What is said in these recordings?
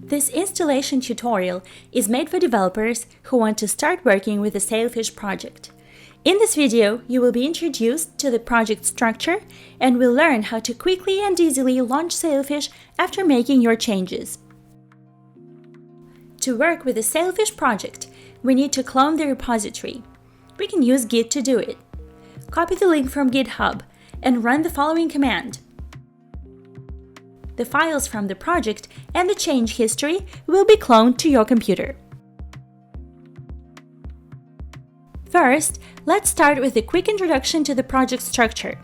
This installation tutorial is made for developers who want to start working with the Sailfish project. In this video, you will be introduced to the project structure and will learn how to quickly and easily launch Sailfish after making your changes. To work with the Sailfish project, we need to clone the repository. We can use Git to do it. Copy the link from GitHub and run the following command. The files from the project and the change history will be cloned to your computer. First, let's start with a quick introduction to the project structure.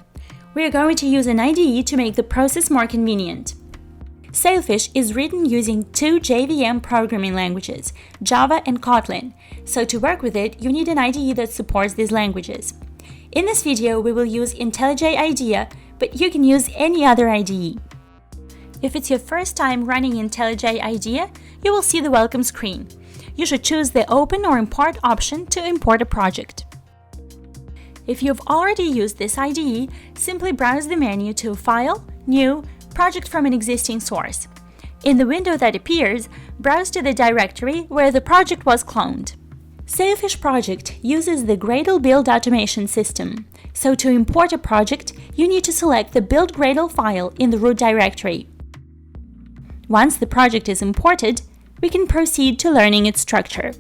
We are going to use an IDE to make the process more convenient. Sailfish is written using two JVM programming languages, Java and Kotlin, so to work with it, you need an IDE that supports these languages. In this video, we will use IntelliJ IDEA, but you can use any other IDE. If it's your first time running IntelliJ IDEA, you will see the welcome screen. You should choose the Open or Import option to import a project. If you've already used this IDE, simply browse the menu to File, New, Project from an existing source. In the window that appears, browse to the directory where the project was cloned. Sailfish project uses the Gradle build automation system, so to import a project, you need to select the build Gradle file in the root directory. Once the project is imported, we can proceed to learning its structure.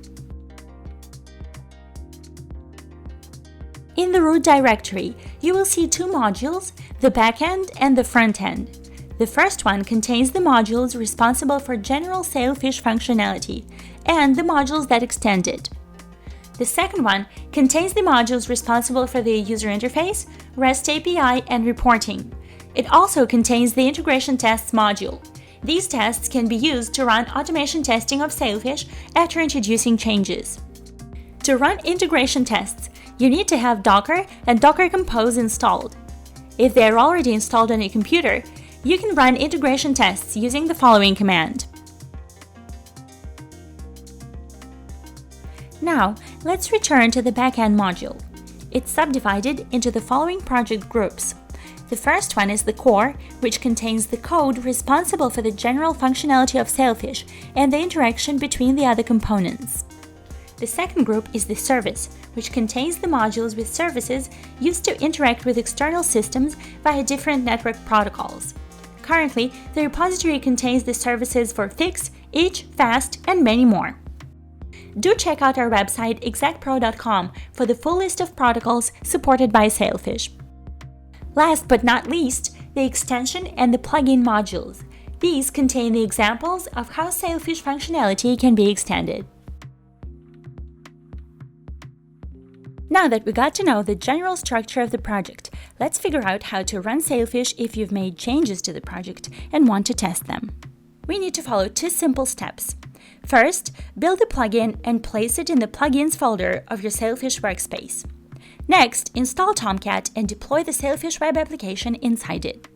In the root directory, you will see two modules, the backend and the frontend. The first one contains the modules responsible for general Sailfish functionality and the modules that extend it. The second one contains the modules responsible for the user interface, REST API, and reporting. It also contains the integration tests module. These tests can be used to run automation testing of Sailfish after introducing changes. To run integration tests, you need to have Docker and Docker Compose installed. If they are already installed on a computer, you can run integration tests using the following command. Now, let's return to the backend module. It's subdivided into the following project groups. The first one is the core, which contains the code responsible for the general functionality of Sailfish and the interaction between the other components. The second group is the service, which contains the modules with services used to interact with external systems via different network protocols. Currently, the repository contains the services for Fix, Itch, Fast, and many more. Do check out our website Exactpro.com for the full list of protocols supported by Sailfish. Last but not least, the extension and the plugin modules. These contain the examples of how Sailfish functionality can be extended. Now that we got to know the general structure of the project, let's figure out how to run Sailfish if you've made changes to the project and want to test them. We need to follow two simple steps. First, build a plugin and place it in the plugins folder of your Sailfish workspace. Next, install Tomcat and deploy the Sailfish web application inside it.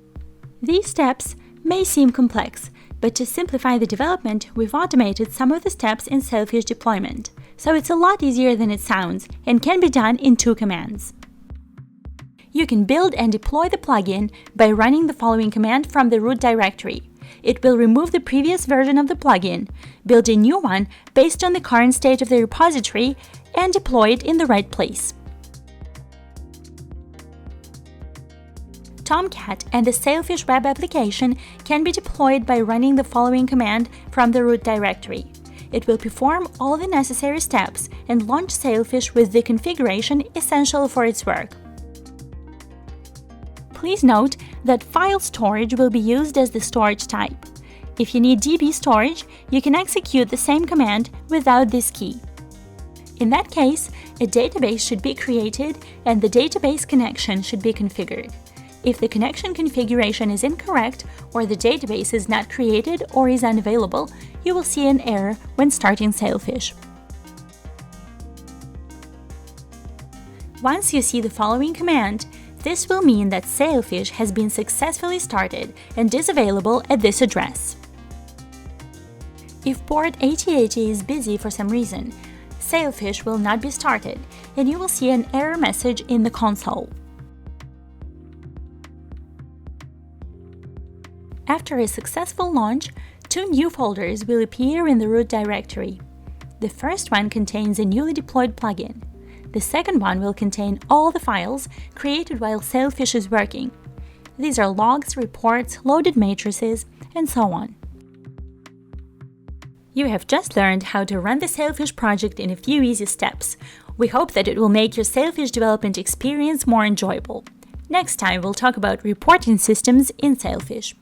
These steps may seem complex, but to simplify the development, we've automated some of the steps in Sailfish deployment, so it's a lot easier than it sounds and can be done in two commands. You can build and deploy the plugin by running the following command from the root directory. It will remove the previous version of the plugin, build a new one based on the current state of the repository, and deploy it in the right place. Tomcat and the Sailfish web application can be deployed by running the following command from the root directory. It will perform all the necessary steps and launch Sailfish with the configuration essential for its work. Please note that file storage will be used as the storage type. If you need DB storage, you can execute the same command without this key. In that case, a database should be created and the database connection should be configured. If the connection configuration is incorrect or the database is not created or is unavailable, you will see an error when starting Sailfish. Once you see the following command, this will mean that Sailfish has been successfully started and is available at this address. If port 8080 is busy for some reason, Sailfish will not be started and you will see an error message in the console. After a successful launch, Two new folders will appear in the root directory. The first one contains a newly deployed plugin. The second one will contain all the files created while Sailfish is working. These are logs, reports, loaded matrices, and so on. You have just learned how to run the Sailfish project in a few easy steps. We hope that it will make your Sailfish development experience more enjoyable. Next time, we'll talk about reporting systems in Sailfish.